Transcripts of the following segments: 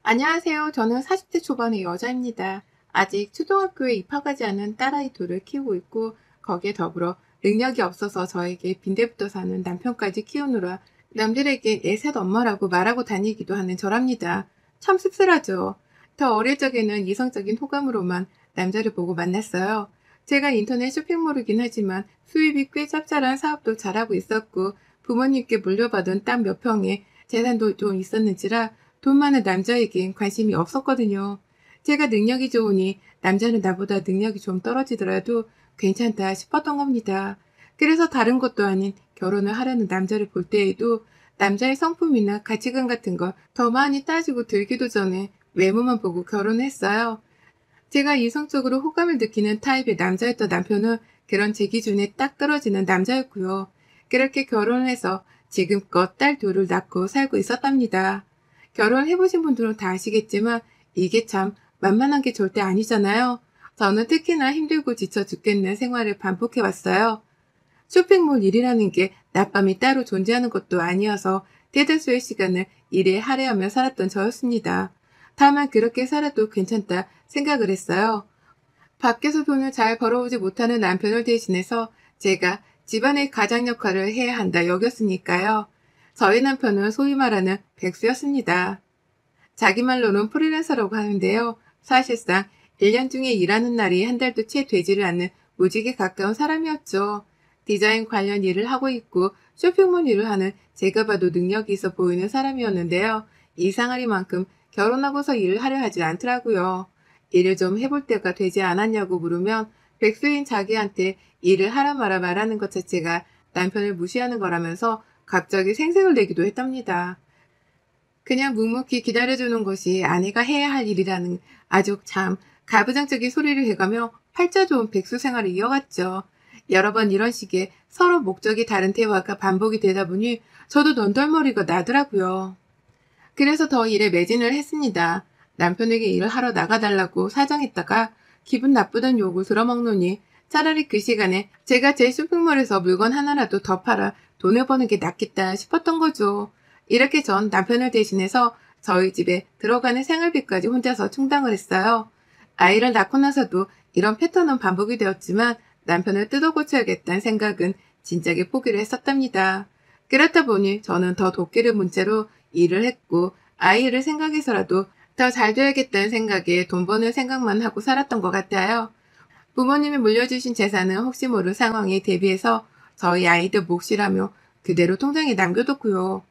안녕하세요. 저는 40대 초반의 여자입니다. 아직 초등학교에 입학하지 않은 딸아이 둘을 키우고 있고 거기에 더불어 능력이 없어서 저에게 빈대부터 사는 남편까지 키우느라 남들에게 애셋 엄마라고 말하고 다니기도 하는 저랍니다. 참 씁쓸하죠. 더 어릴 적에는 이성적인 호감으로만 남자를 보고 만났어요. 제가 인터넷 쇼핑몰이긴 하지만 수입이 꽤 짭짤한 사업도 잘하고 있었고 부모님께 물려받은 땅 몇 평에 재산도 좀 있었는지라 돈 많은 남자에겐 관심이 없었거든요. 제가 능력이 좋으니 남자는 나보다 능력이 좀 떨어지더라도 괜찮다 싶었던 겁니다. 그래서 다른 것도 아닌 결혼을 하려는 남자를 볼 때에도 남자의 성품이나 가치관 같은 걸 더 많이 따지고 들기도 전에 외모만 보고 결혼했어요. 제가 이성적으로 호감을 느끼는 타입의 남자였던 남편은 그런 제 기준에 딱 떨어지는 남자였고요. 그렇게 결혼을 해서 지금껏 딸 둘을 낳고 살고 있었답니다. 결혼해보신 분들은 다 아시겠지만 이게 참 만만한 게 절대 아니잖아요. 저는 특히나 힘들고 지쳐 죽겠는 생활을 반복해왔어요. 쇼핑몰 일이라는 게 낮밤이 따로 존재하는 것도 아니어서 대다수의 시간을 일에 할애하며 살았던 저였습니다. 다만 그렇게 살아도 괜찮다 생각을 했어요. 밖에서 돈을 잘 벌어오지 못하는 남편을 대신해서 제가 집안의 가장 역할을 해야 한다 여겼으니까요. 저희 남편은 소위 말하는 백수였습니다. 자기 말로는 프리랜서라고 하는데요. 사실상 1년 중에 일하는 날이 한 달도 채 되지를 않는 무직에 가까운 사람이었죠. 디자인 관련 일을 하고 있고 쇼핑몰 일을 하는 제가 봐도 능력이 있어 보이는 사람이었는데요. 이상하리만큼 결혼하고서 일을 하려 하지 않더라고요. 일을 좀 해볼 때가 되지 않았냐고 물으면 백수인 자기한테 일을 하라 마라 말하는 것 자체가 남편을 무시하는 거라면서 갑자기 생색을 내기도 했답니다. 그냥 묵묵히 기다려주는 것이 아내가 해야 할 일이라는 아주 참 가부장적인 소리를 해가며 팔자 좋은 백수 생활을 이어갔죠. 여러 번 이런 식의 서로 목적이 다른 대화가 반복이 되다 보니 저도 넌덜머리가 나더라고요. 그래서 더 일에 매진을 했습니다. 남편에게 일을 하러 나가달라고 사정했다가 기분 나쁘던 욕을 들어먹노니 차라리 그 시간에 제가 제 쇼핑몰에서 물건 하나라도 더 팔아 돈을 버는 게 낫겠다 싶었던 거죠. 이렇게 전 남편을 대신해서 저희 집에 들어가는 생활비까지 혼자서 충당을 했어요. 아이를 낳고 나서도 이런 패턴은 반복이 되었지만 남편을 뜯어고쳐야겠다는 생각은 진작에 포기를 했었답니다. 그렇다 보니 저는 더 도끼를 문 채로 일을 했고 아이를 생각해서라도 더 잘 돼야겠다는 생각에 돈 버는 생각만 하고 살았던 것 같아요. 부모님이 물려주신 재산은 혹시 모를 상황에 대비해서 저희 아이들 몫이라며 그대로 통장에 남겨뒀고요.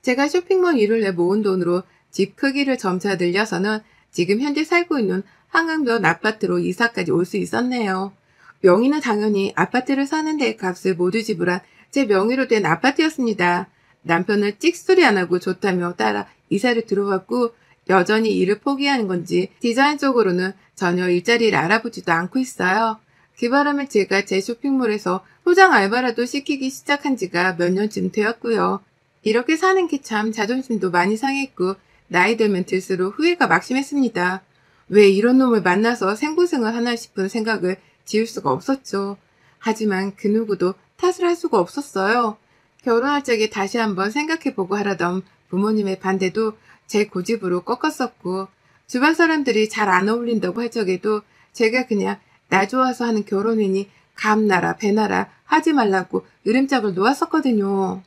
제가 쇼핑몰 일을 해 모은 돈으로 집 크기를 점차 늘려서는 지금 현재 살고 있는 한강변 아파트로 이사까지 올 수 있었네요. 명의는 당연히 아파트를 사는 데 값을 모두 지불한 제 명의로 된 아파트였습니다. 남편은 찍소리 안 하고 좋다며 따라 이사를 들어왔고 여전히 일을 포기하는 건지 디자인 쪽으로는 전혀 일자리를 알아보지도 않고 있어요. 그 바람에 제가 제 쇼핑몰에서 포장 알바라도 시키기 시작한 지가 몇 년쯤 되었고요. 이렇게 사는 게 참 자존심도 많이 상했고 나이 들면 들수록 후회가 막심했습니다. 왜 이런 놈을 만나서 생고생을 하나 싶은 생각을 지울 수가 없었죠. 하지만 그 누구도 탓을 할 수가 없었어요. 결혼할 적에 다시 한번 생각해보고 하라던 부모님의 반대도 제 고집으로 꺾었었고 주변 사람들이 잘 안 어울린다고 할 적에도 제가 그냥 나 좋아서 하는 결혼이니 감나라 배나라 하지 말라고 으름장을 놓았었거든요.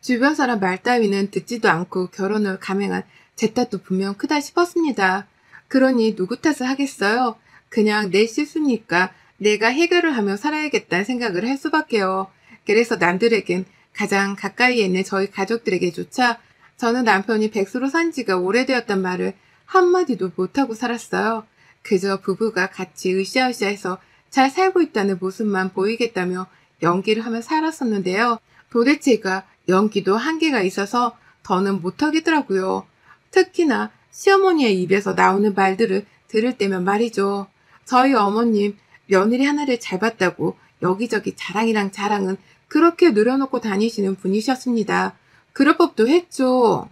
주변 사람 말 따위는 듣지도 않고 결혼을 감행한 제 탓도 분명 크다 싶었습니다. 그러니 누구 탓을 하겠어요? 그냥 내 실수니까 내가 해결을 하며 살아야겠다는 생각을 할 수밖에요. 그래서 남들에겐 가장 가까이에 있는 저희 가족들에게조차 저는 남편이 백수로 산 지가 오래되었단 말을 한마디도 못하고 살았어요. 그저 부부가 같이 으쌰으쌰해서 잘 살고 있다는 모습만 보이겠다며 연기를 하며 살았었는데요. 도대체가 연기도 한계가 있어서 더는 못하겠더라고요. 특히나 시어머니의 입에서 나오는 말들을 들을 때면 말이죠. 저희 어머님 며느리 하나를 잘 봤다고 여기저기 자랑이랑 자랑은 그렇게 늘어놓고 다니시는 분이셨습니다. 그럴 법도 했죠.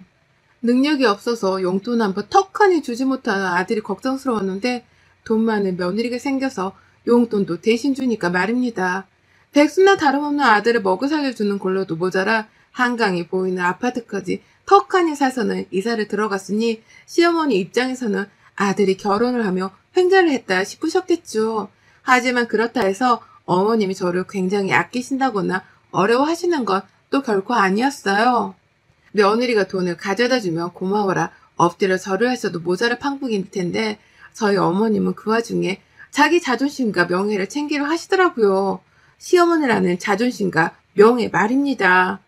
능력이 없어서 용돈 한번 턱하니 주지 못하는 아들이 걱정스러웠는데 돈 많은 며느리가 생겨서 용돈도 대신 주니까 말입니다. 백수나 다름없는 아들을 먹여 살려주는 걸로도 모자라 한강이 보이는 아파트까지 턱하니 사서는 이사를 들어갔으니 시어머니 입장에서는 아들이 결혼을 하며 횡재를 했다 싶으셨겠죠. 하지만 그렇다 해서 어머님이 저를 굉장히 아끼신다거나 어려워하시는 건 또 결코 아니었어요. 며느리가 돈을 가져다 주면 고마워라 엎드려 절을 하셔도 모자랄 판국일 텐데 저희 어머님은 그 와중에 자기 자존심과 명예를 챙기려 하시더라고요. 시어머니라는 자존심과 명예 말입니다.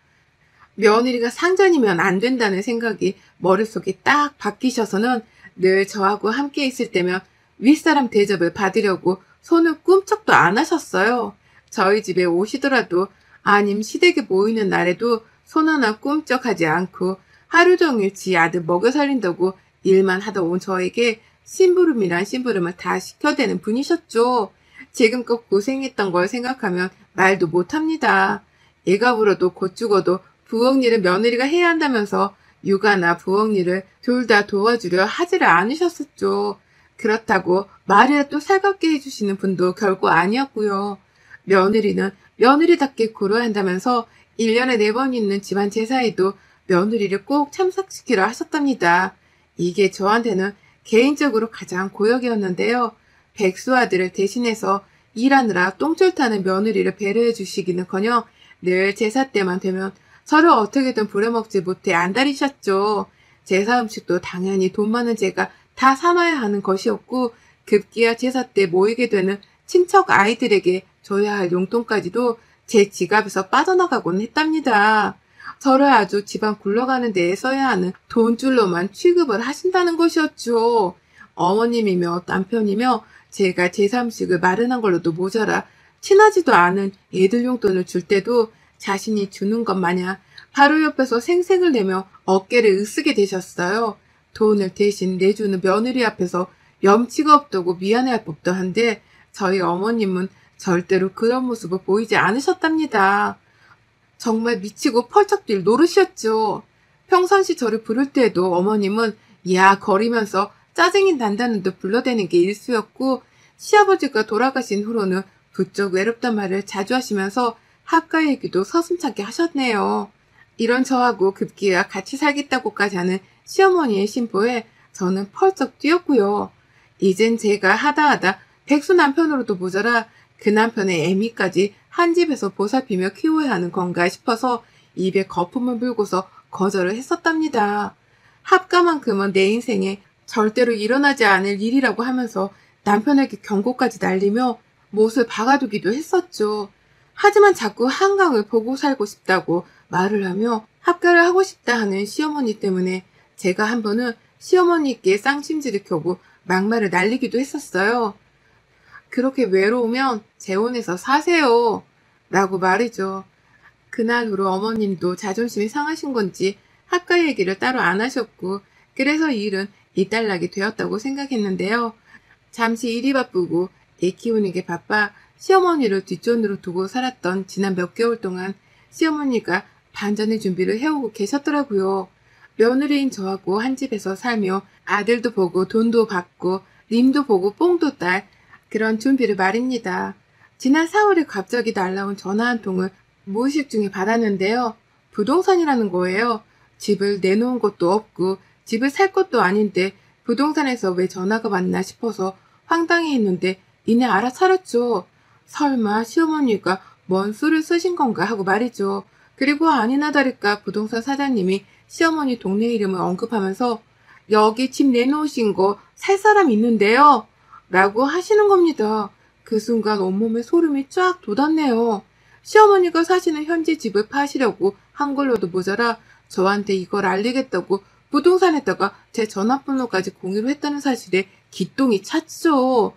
며느리가 상전이면 안 된다는 생각이 머릿속에 딱 바뀌셔서는 늘 저하고 함께 있을 때면 윗사람 대접을 받으려고 손을 꿈쩍도 안 하셨어요. 저희 집에 오시더라도 아님 시댁에 모이는 날에도 손 하나 꿈쩍하지 않고 하루 종일 지 아들 먹여 살린다고 일만 하다 온 저에게 심부름이란 심부름을 다 시켜대는 분이셨죠. 지금껏 고생했던 걸 생각하면 말도 못합니다. 애가 울어도 곧 죽어도 부엌 일은 며느리가 해야 한다면서 육아나 부엌 일을 둘 다 도와주려 하지를 않으셨었죠. 그렇다고 말이라도 살갑게 해주시는 분도 결코 아니었고요. 며느리는 며느리답게 굴어야 한다면서 1년에 4번 있는 집안 제사에도 며느리를 꼭 참석시키려 하셨답니다. 이게 저한테는 개인적으로 가장 고역이었는데요. 백수 아들을 대신해서 일하느라 똥줄 타는 며느리를 배려해 주시기는커녕 늘 제사 때만 되면 저를 어떻게든 부려먹지 못해 안달이셨죠. 제사 음식도 당연히 돈 많은 제가 다 사놔야 하는 것이었고 급기야 제사 때 모이게 되는 친척 아이들에게 줘야 할 용돈까지도 제 지갑에서 빠져나가곤 했답니다. 저를 아주 집안 굴러가는 데에 써야 하는 돈줄로만 취급을 하신다는 것이었죠. 어머님이며 남편이며 제가 제사 음식을 마련한 걸로도 모자라 친하지도 않은 애들 용돈을 줄 때도 자신이 주는 것 마냥 바로 옆에서 생색을 내며 어깨를 으쓰게 되셨어요. 돈을 대신 내주는 며느리 앞에서 염치가 없다고 미안해할 법도 한데 저희 어머님은 절대로 그런 모습을 보이지 않으셨답니다. 정말 미치고 펄쩍 뛸 노릇이었죠. 평상시 저를 부를 때에도 어머님은 야 거리면서 짜증이 난다는 듯 불러대는 게 일수였고 시아버지가 돌아가신 후로는 부쩍 외롭단 말을 자주 하시면서 학가 얘기도 서슴찮게 하셨네요. 이런 저하고 급기야 같이 살겠다고까지 하는 시어머니의 심보에 저는 펄쩍 뛰었고요. 이젠 제가 하다 백수 남편으로도 모자라 그 남편의 애미까지 한 집에서 보살피며 키워야 하는 건가 싶어서 입에 거품을 물고서 거절을 했었답니다. 합가만큼은 내 인생에 절대로 일어나지 않을 일이라고 하면서 남편에게 경고까지 날리며 못을 박아두기도 했었죠. 하지만 자꾸 한강을 보고 살고 싶다고 말을 하며 합가를 하고 싶다 하는 시어머니 때문에 제가 한 번은 시어머니께 쌍심지를 켜고 막말을 날리기도 했었어요. 그렇게 외로우면 재혼해서 사세요. 라고 말이죠. 그날 후로 어머님도 자존심이 상하신 건지 학가 얘기를 따로 안 하셨고 그래서 이 일은 이딸락이 되었다고 생각했는데요. 잠시 일이 바쁘고 애 키우는 게 바빠 시어머니를 뒷전으로 두고 살았던 지난 몇 개월 동안 시어머니가 반전의 준비를 해오고 계셨더라고요. 며느리인 저하고 한 집에서 살며 아들도 보고 돈도 받고 님도 보고 뽕도 딸 그런 준비를 말입니다. 지난 4월에 갑자기 날라온 전화 한 통을 무의식 중에 받았는데요. 부동산이라는 거예요. 집을 내놓은 것도 없고 집을 살 것도 아닌데 부동산에서 왜 전화가 왔나 싶어서 황당해 했는데 이내 알아차렸죠. 설마 시어머니가 뭔 수를 쓰신 건가 하고 말이죠. 그리고 아니나 다를까 부동산 사장님이 시어머니 동네 이름을 언급하면서 여기 집 내놓으신 거 살 사람 있는데요. 라고 하시는 겁니다. 그 순간 온몸에 소름이 쫙 돋았네요. 시어머니가 사시는 현지 집을 파시려고 한 걸로도 모자라 저한테 이걸 알리겠다고 부동산에다가 제 전화번호까지 공유를 했다는 사실에 기똥이 찼죠.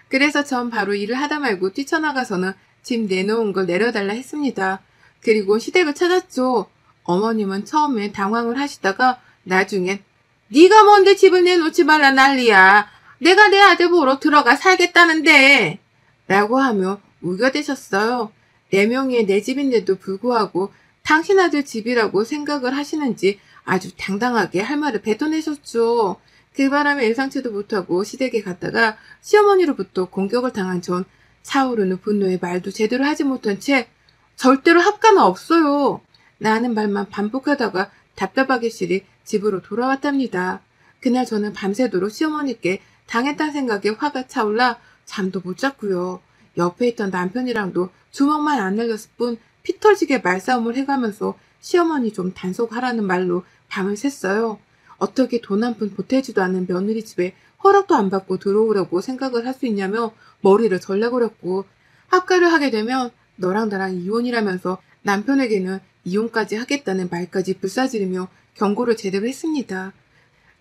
그래서 전 바로 일을 하다 말고 뛰쳐나가서는 집 내놓은 걸 내려달라 했습니다. 그리고 시댁을 찾았죠. 어머님은 처음에 당황을 하시다가 나중엔 네가 뭔데 집을 내놓지 말라 난리야. 내가 내 아들 보러 들어가 살겠다는데 라고 하며 우겨대셨어요. 4명의 내 집인데도 불구하고 당신 아들 집이라고 생각을 하시는지 아주 당당하게 할 말을 뱉어내셨죠. 그 바람에 예상치도 못하고 시댁에 갔다가 시어머니로부터 공격을 당한 전 차오르는 분노에 말도 제대로 하지 못한 채 절대로 합가는 없어요. 라는 말만 반복하다가 답답하기실이 집으로 돌아왔답니다. 그날 저는 밤새도록 시어머니께 당했다는 생각에 화가 차올라 잠도 못 잤고요. 옆에 있던 남편이랑도 주먹만 안 날렸을 뿐 피 터지게 말싸움을 해가면서 시어머니 좀 단속하라는 말로 밤을 샜어요. 어떻게 돈 한 푼 보태지도 않는 며느리 집에 허락도 안 받고 들어오려고 생각을 할 수 있냐며 머리를 절레거렸고, 합가를 하게 되면 너랑 나랑 이혼이라면서 남편에게는 이혼까지 하겠다는 말까지 불사지르며 경고를 제대로 했습니다.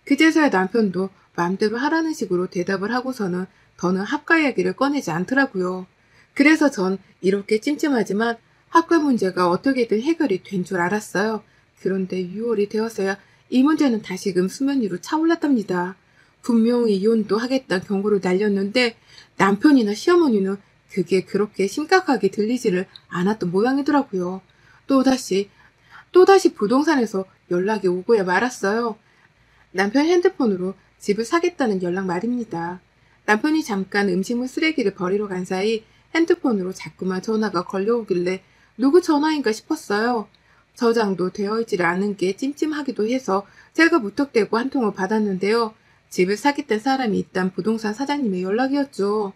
그제서야 남편도 마음대로 하라는 식으로 대답을 하고서는 더는 합가 이야기를 꺼내지 않더라고요. 그래서 전 이렇게 찜찜하지만 합가 문제가 어떻게든 해결이 된 줄 알았어요. 그런데 6월이 되었어야 이 문제는 다시금 수면 위로 차올랐답니다. 분명히 이혼도 하겠다는 경고를 날렸는데 남편이나 시어머니는 그게 그렇게 심각하게 들리지를 않았던 모양이더라고요. 또다시 부동산에서 연락이 오고야 말았어요. 남편 핸드폰으로 집을 사겠다는 연락 말입니다. 남편이 잠깐 음식물 쓰레기를 버리러 간 사이 핸드폰으로 자꾸만 전화가 걸려오길래 누구 전화인가 싶었어요. 저장도 되어 있지를 않은 게 찜찜하기도 해서 제가 무턱대고 한 통을 받았는데요. 집을 사겠다는 사람이 있단 부동산 사장님의 연락이었죠.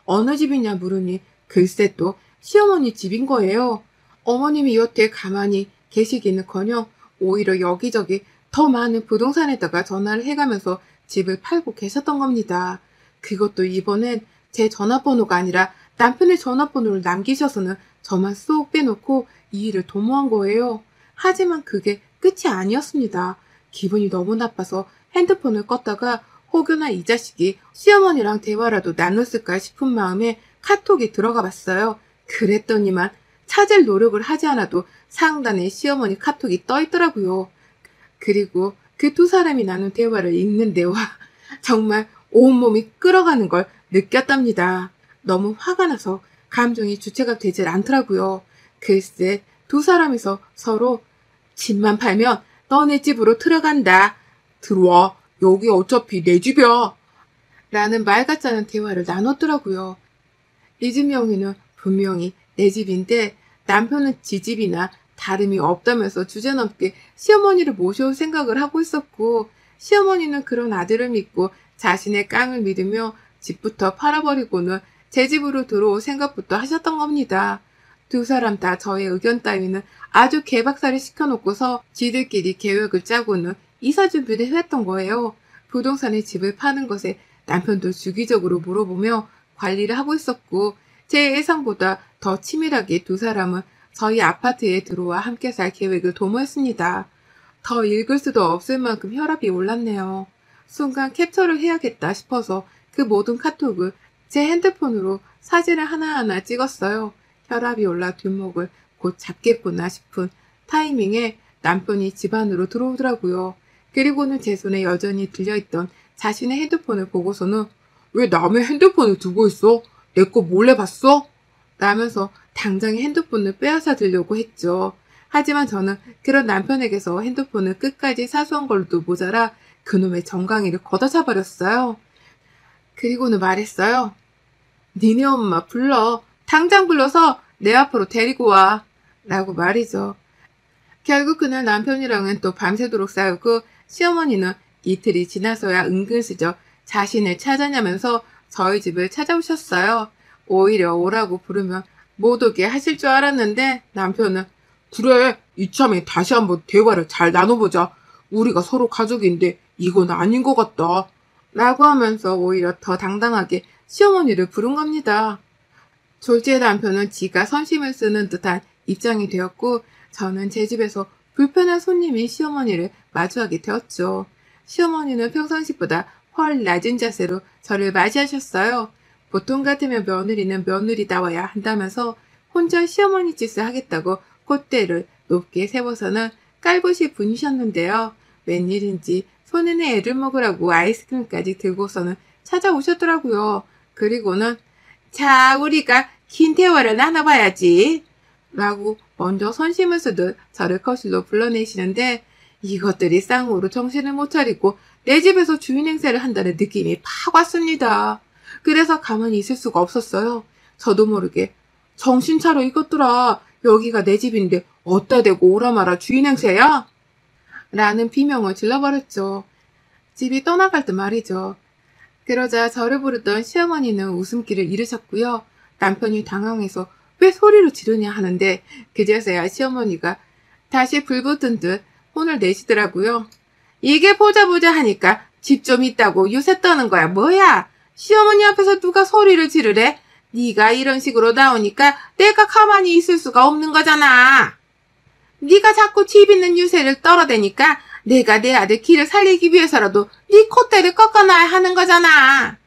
어느 집이냐 물으니 글쎄 또 시어머니 집인 거예요. 어머님이 여태 가만히 계시기는커녕 오히려 여기저기 더 많은 부동산에다가 전화를 해가면서 집을 팔고 계셨던 겁니다. 그것도 이번엔 제 전화번호가 아니라 남편의 전화번호를 남기셔서는 저만 쏙 빼놓고 이 일을 도모한 거예요. 하지만 그게 끝이 아니었습니다. 기분이 너무 나빠서 핸드폰을 껐다가 혹여나 이 자식이 시어머니랑 대화라도 나눴을까 싶은 마음에 카톡이 들어가 봤어요. 그랬더니만 찾을 노력을 하지 않아도 상단에 시어머니 카톡이 떠 있더라고요. 그리고 그 두 사람이 나눈 대화를 읽는데와 정말 온몸이 끓어가는 걸 느꼈답니다. 너무 화가 나서 감정이 주체가 되질 않더라고요. 글쎄 두 사람이서 서로 집만 팔면 너네 집으로 들어간다. 들어와. 여기 어차피 내 집이야. 라는 말 같지 않은 대화를 나눴더라고요. 이 집 명의는 분명히 내 집인데 남편은 지 집이나 다름이 없다면서 주제넘게 시어머니를 모셔올 생각을 하고 있었고, 시어머니는 그런 아들을 믿고 자신의 깡을 믿으며 집부터 팔아버리고는 제 집으로 들어올 생각부터 하셨던 겁니다. 두 사람 다 저의 의견 따위는 아주 개박살이 시켜놓고서 지들끼리 계획을 짜고는 이사 준비를 해왔던 거예요. 부동산에 집을 파는 것에 남편도 주기적으로 물어보며 관리를 하고 있었고, 제 예상보다 더 치밀하게 두 사람은 저희 아파트에 들어와 함께 살 계획을 도모했습니다. 더 읽을 수도 없을 만큼 혈압이 올랐네요. 순간 캡처를 해야겠다 싶어서 그 모든 카톡을 제 핸드폰으로 사진을 하나하나 찍었어요. 혈압이 올라 뒷목을 곧 잡겠구나 싶은 타이밍에 남편이 집 안으로 들어오더라고요. 그리고는 제 손에 여전히 들려있던 자신의 핸드폰을 보고서는 왜 남의 핸드폰을 두고 있어? 내 거 몰래 봤어? 라면서 당장에 핸드폰을 빼앗아 들려고 했죠. 하지만 저는 그런 남편에게서 핸드폰을 끝까지 사수한 걸로도 모자라 그놈의 정강이를 걷어차버렸어요. 그리고는 말했어요. 니네 엄마 불러. 당장 불러서 내 앞으로 데리고 와. 라고 말이죠. 결국 그날 남편이랑은 또 밤새도록 싸우고 시어머니는 이틀이 지나서야 은근슬쩍 자신을 찾아냐면서 저희 집을 찾아오셨어요. 오히려 오라고 부르면 못 오게 하실 줄 알았는데 남편은 그래 이참에 다시 한번 대화를 잘 나눠보자. 우리가 서로 가족인데 이건 아닌 것 같다. 라고 하면서 오히려 더 당당하게 시어머니를 부른 겁니다. 졸지의 남편은 지가 선심을 쓰는 듯한 입장이 되었고 저는 제 집에서 불편한 손님인 시어머니를 마주하게 되었죠. 시어머니는 평상시보다 훨 낮은 자세로 저를 맞이하셨어요. 보통 같으면 며느리는 며느리다워야 한다면서 혼자 시어머니 짓을 하겠다고 콧대를 높게 세워서는 깔보시 분이셨는데요. 웬일인지 손에는 애를 먹으라고 아이스크림까지 들고서는 찾아오셨더라고요. 그리고는 자 우리가 긴 대화를 나눠봐야지 라고 먼저 선심을 쓰듯 저를 거실로 불러내시는데 이것들이 쌍으로 정신을 못 차리고 내 집에서 주인 행세를 한다는 느낌이 팍 왔습니다. 그래서 가만히 있을 수가 없었어요. 저도 모르게 정신 차려 이것들아. 여기가 내 집인데 어디다 대고 오라 마라 주인 행세야? 라는 비명을 질러버렸죠. 집이 떠나갈 때 말이죠. 그러자 저를 부르던 시어머니는 웃음기를 잃으셨고요. 남편이 당황해서 왜 소리를 지르냐 하는데 그제서야 시어머니가 다시 불 붙은 듯 혼을 내시더라고요. 이게 보자 하니까 집 좀 있다고 요새 떠는 거야. 뭐야? 시어머니 앞에서 누가 소리를 지르래? 네가 이런 식으로 나오니까 내가 가만히 있을 수가 없는 거잖아. 네가 자꾸 집 있는 유세를 떨어대니까 내가 내 아들 길을 살리기 위해서라도 네 콧대를 꺾어놔야 하는 거잖아.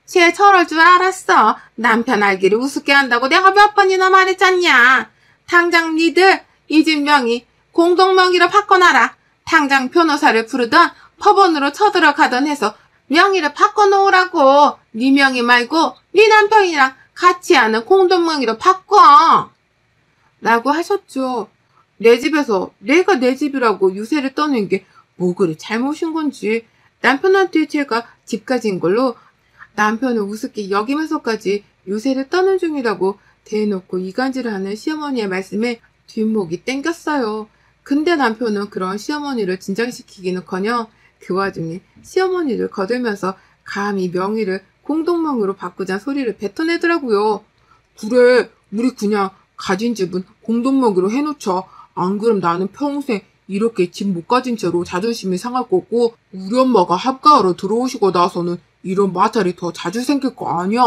쟤 저럴 줄 알았어. 남편 알기를 우습게 한다고 내가 몇 번이나 말했잖냐. 당장 니들 이 집 명의 공동명의로 바꿔놔라. 당장 변호사를 부르던 법원으로 쳐들어가던 해서 명의를 바꿔놓으라고. 네 명의 말고 네 남편이랑 같이 하는 공동명의로 바꿔. 라고 하셨죠. 내 집에서 내가 내 집이라고 유세를 떠는 게 뭐 그리 잘못인 건지 남편한테 제가 집까지인 걸로 남편을 우습게 여기면서까지 유세를 떠는 중이라고 대놓고 이간질을 하는 시어머니의 말씀에 뒷목이 땡겼어요. 근데 남편은 그런 시어머니를 진정시키기는커녕 그 와중에 시어머니를 거들면서 감히 명의를 공동명의로 바꾸자는 소리를 뱉어내더라고요. 그래, 우리 그냥 가진 집은 공동명의로 해놓자. 안 그럼 나는 평생 이렇게 집 못 가진 채로 자존심이 상할 거고 우리 엄마가 합가하러 들어오시고 나서는 이런 마찰이 더 자주 생길 거 아니야.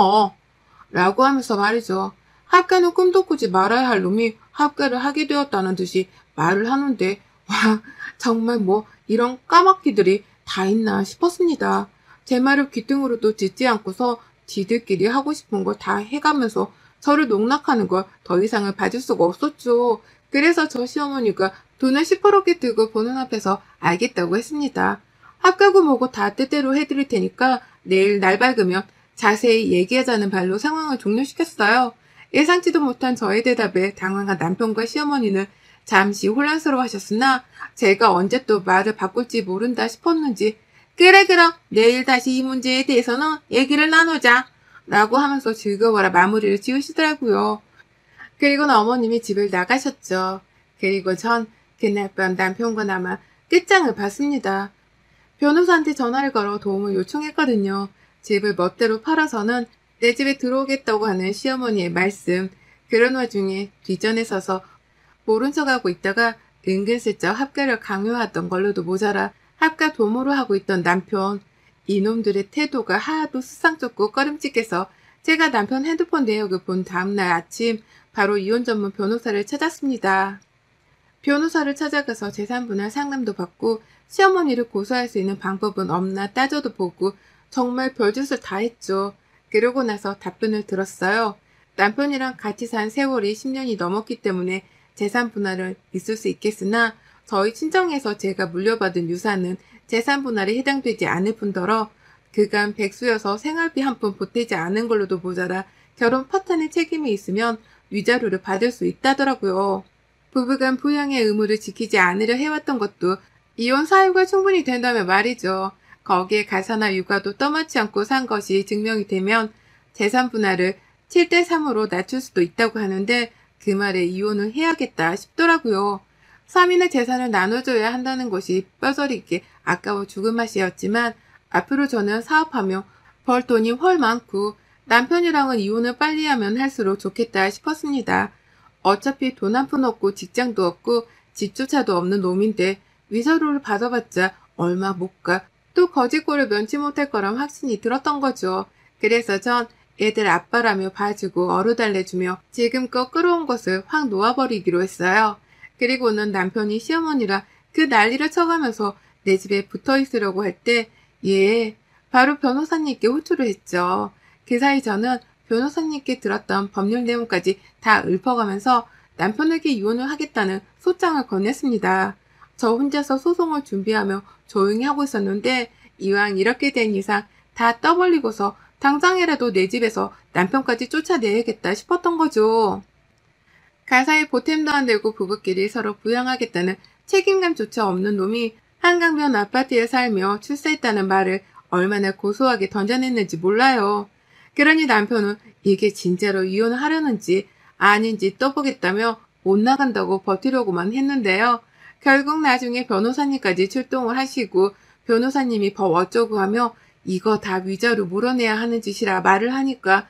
라고 하면서 말이죠. 합가는 꿈도 꾸지 말아야 할 놈이 합가를 하게 되었다는 듯이 말을 하는데 와 정말 뭐 이런 까마귀들이 다 있나 싶었습니다. 제 말을 귀등으로도 듣지 않고서 지들끼리 하고 싶은 걸 다 해가면서 저를 농락하는 걸 더 이상을 봐줄 수가 없었죠. 그래서 저 시어머니가 돈을 시퍼렇게 들고 보는 앞에서 알겠다고 했습니다. 합가고 뭐고 다 뜻대로 해드릴 테니까 내일 날 밝으면 자세히 얘기하자는 발로 상황을 종료시켰어요. 예상치도 못한 저의 대답에 당황한 남편과 시어머니는 잠시 혼란스러워하셨으나 제가 언제 또 말을 바꿀지 모른다 싶었는지 그래 그럼 내일 다시 이 문제에 대해서는 얘기를 나누자 라고 하면서 즐거워라 마무리를 지으시더라고요. 그리고는 어머님이 집을 나가셨죠. 그리고 전 그날 밤 남편과 나만 끝장을 봤습니다. 변호사한테 전화를 걸어 도움을 요청했거든요. 집을 멋대로 팔아서는 내 집에 들어오겠다고 하는 시어머니의 말씀. 그런 와중에 뒷전에 서서 모른 척하고 있다가 은근슬쩍 합가를 강요하던 걸로도 모자라 합가 도모를 하고 있던 남편. 이놈들의 태도가 하나도 수상쩍고 꺼림칙해서 제가 남편 핸드폰 내역을 본 다음날 아침 바로 이혼 전문 변호사를 찾았습니다. 변호사를 찾아가서 재산분할 상담도 받고 시어머니를 고소할 수 있는 방법은 없나 따져도 보고 정말 별짓을 다 했죠. 그러고 나서 답변을 들었어요. 남편이랑 같이 산 세월이 10년이 넘었기 때문에 재산 분할은 있을 수 있겠으나 저희 친정에서 제가 물려받은 유산은 재산 분할에 해당되지 않을 뿐더러 그간 백수여서 생활비 한 푼 보태지 않은 걸로도 모자라 결혼 파탄의 책임이 있으면 위자료를 받을 수 있다더라고요. 부부간 부양의 의무를 지키지 않으려 해왔던 것도 이혼 사유가 충분히 된다면 말이죠. 거기에 가사나 육아도 떠맡지 않고 산 것이 증명이 되면 재산 분할을 7대3으로 낮출 수도 있다고 하는데 그 말에 이혼을 해야겠다 싶더라고요. 3인의 재산을 나눠줘야 한다는 것이 뼈저리게 아까워 죽을 맛이었지만 앞으로 저는 사업하며 벌 돈이 훨 많고 남편이랑은 이혼을 빨리 하면 할수록 좋겠다 싶었습니다. 어차피 돈 한 푼 없고 직장도 없고 집조차도 없는 놈인데 위자료를 받아봤자 얼마 못 가. 또 거지꼴을 면치 못할 거란 확신이 들었던 거죠. 그래서 전 애들 아빠라며 봐주고 어루달래주며 지금껏 끌어온 것을 확 놓아버리기로 했어요. 그리고는 남편이 시어머니라 그 난리를 쳐가면서 내 집에 붙어있으려고 할 때 바로 변호사님께 호출을 했죠. 그 사이 저는 변호사님께 들었던 법률 내용까지 다 읊어가면서 남편에게 이혼을 하겠다는 소장을 건넸습니다. 저 혼자서 소송을 준비하며 조용히 하고 있었는데 이왕 이렇게 된 이상 다 떠벌리고서 당장이라도 내 집에서 남편까지 쫓아내야겠다 싶었던 거죠. 가사에 보탬도 안 되고 부부끼리 서로 부양하겠다는 책임감조차 없는 놈이 한강변 아파트에 살며 출세했다는 말을 얼마나 고소하게 던져냈는지 몰라요. 그러니 남편은 이게 진짜로 이혼을 하려는지 아닌지 떠보겠다며 못 나간다고 버티려고만 했는데요. 결국 나중에 변호사님까지 출동을 하시고 변호사님이 법 어쩌고 하며 이거 다 위자료 물어내야 하는 짓이라 말을 하니까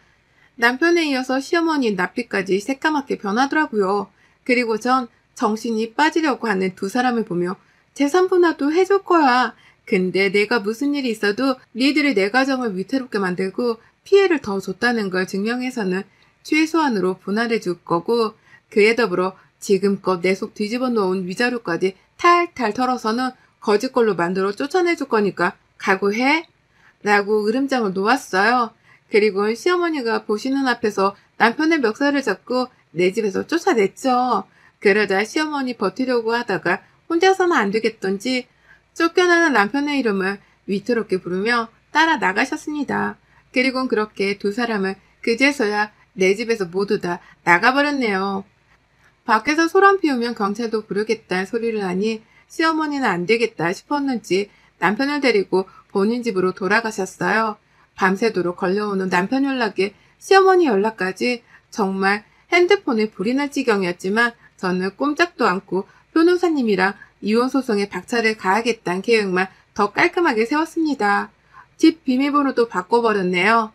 남편에 이어서 시어머니 납피까지 새까맣게 변하더라고요. 그리고 전 정신이 빠지려고 하는 두 사람을 보며 재산 분할도 해줄 거야. 근데 내가 무슨 일이 있어도 니들이 내 가정을 위태롭게 만들고 피해를 더 줬다는 걸 증명해서는 최소한으로 분할해 줄 거고 그에 더불어 지금껏 내 속 뒤집어 놓은 위자료까지 탈탈 털어서는 거짓걸로 만들어 쫓아내 줄 거니까 각오해? 라고 으름장을 놓았어요. 그리고 시어머니가 보시는 앞에서 남편의 멱살을 잡고 내 집에서 쫓아냈죠. 그러자 시어머니 버티려고 하다가 혼자서는 안 되겠던지 쫓겨나는 남편의 이름을 위태롭게 부르며 따라 나가셨습니다. 그리고 그렇게 두 사람은 그제서야 내 집에서 모두 다 나가버렸네요. 밖에서 소란 피우면 경찰도 부르겠다는 소리를 하니 시어머니는 안 되겠다 싶었는지 남편을 데리고 본인 집으로 돌아가셨어요. 밤새도록 걸려오는 남편 연락에 시어머니 연락까지 정말 핸드폰에 불이 날 지경이었지만 저는 꼼짝도 않고 변호사님이랑 이혼소송에 박차를 가하겠다는 계획만 더 깔끔하게 세웠습니다. 집 비밀번호도 바꿔버렸네요.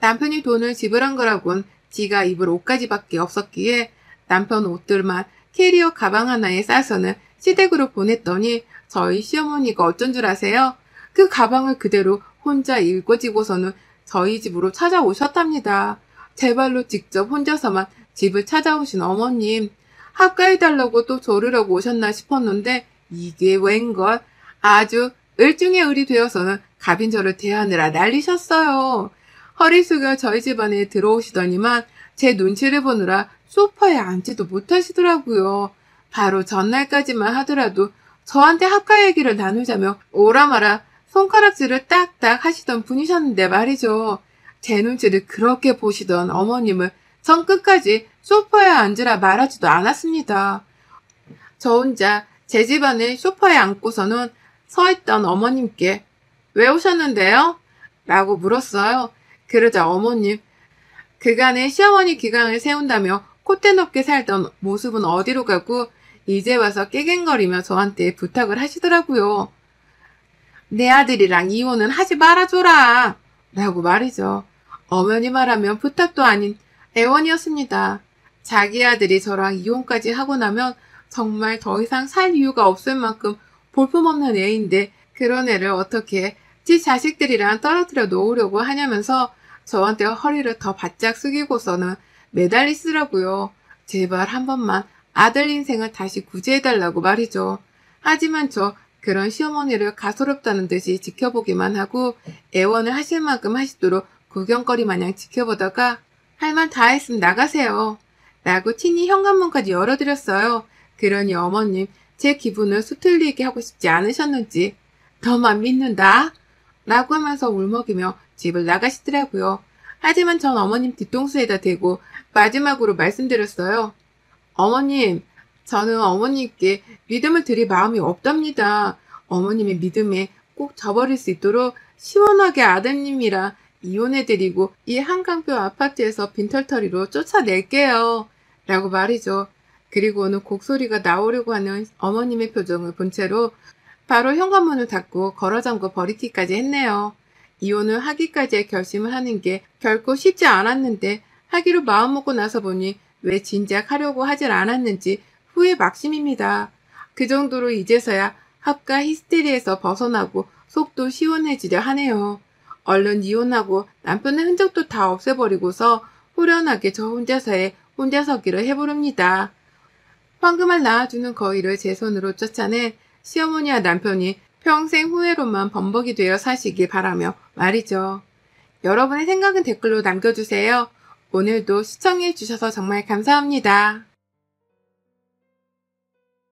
남편이 돈을 지불한 거라곤 지가 입을 옷까지밖에 없었기에 남편 옷들만 캐리어 가방 하나에 싸서는 시댁으로 보냈더니 저희 시어머니가 어쩐 줄 아세요? 그 가방을 그대로 혼자 읽어지고서는 저희 집으로 찾아오셨답니다. 제 발로 직접 혼자서만 집을 찾아오신 어머님. 합가해달라고 또 조르려고 오셨나 싶었는데 이게 웬걸 아주 을중에 을이 되어서는 갑인저를 대하느라 난리셨어요. 허리 숙여 저희 집 안에 들어오시더니만 제 눈치를 보느라 소파에 앉지도 못하시더라고요. 바로 전날까지만 하더라도 저한테 합가 얘기를 나누자며 오라마라 손가락질을 딱딱 하시던 분이셨는데 말이죠. 제 눈치를 그렇게 보시던 어머님을 전 끝까지 소파에 앉으라 말하지도 않았습니다. 저 혼자 제 집안의 소파에 앉고서는 서있던 어머님께 왜 오셨는데요? 라고 물었어요. 그러자 어머님, 그간의 시어머니 기강을 세운다며 콧대 높게 살던 모습은 어디로 가고 이제 와서 깨갱거리며 저한테 부탁을 하시더라고요. 내 아들이랑 이혼은 하지 말아줘라 라고 말이죠. 어머니 말하면 부탁도 아닌 애원이었습니다. 자기 아들이 저랑 이혼까지 하고 나면 정말 더 이상 살 이유가 없을 만큼 볼품없는 애인데 그런 애를 어떻게 지 자식들이랑 떨어뜨려 놓으려고 하냐면서 저한테 허리를 더 바짝 숙이고서는 매달리시더라고요. 제발 한 번만 아들 인생을 다시 구제해달라고 말이죠. 하지만 저 그런 시어머니를 가소롭다는 듯이 지켜보기만 하고 애원을 하실 만큼 하시도록 구경거리 마냥 지켜보다가 할 말 다 했으면 나가세요. 라고 친히 현관문까지 열어드렸어요. 그러니 어머님 제 기분을 수틀리게 하고 싶지 않으셨는지 너만 믿는다? 라고 하면서 울먹이며 집을 나가시더라고요. 하지만 전 어머님 뒤통수에다 대고 마지막으로 말씀드렸어요. 어머님, 저는 어머님께 믿음을 드릴 마음이 없답니다. 어머님의 믿음에 꼭 저버릴 수 있도록 시원하게 아드님이랑 이혼해드리고 이 한강뷰 아파트에서 빈털터리로 쫓아낼게요. 라고 말이죠. 그리고는 곡소리가 나오려고 하는 어머님의 표정을 본 채로 바로 현관문을 닫고 걸어잠궈 버리기까지 했네요. 이혼을 하기까지의 결심을 하는 게 결코 쉽지 않았는데 하기로 마음먹고 나서 보니 왜 진작 하려고 하질 않았는지 후회 막심입니다. 그 정도로 이제서야 합가 히스테리에서 벗어나고 속도 시원해지려 하네요. 얼른 이혼하고 남편의 흔적도 다 없애버리고서 후련하게 저 혼자서의 혼자서기를 해보렵니다. 황금알 낳아주는 거위를 제 손으로 쫓아낸 시어머니와 남편이 평생 후회로만 범벅이 되어 사시길 바라며 말이죠. 여러분의 생각은 댓글로 남겨주세요. 오늘도 시청해주셔서 정말 감사합니다.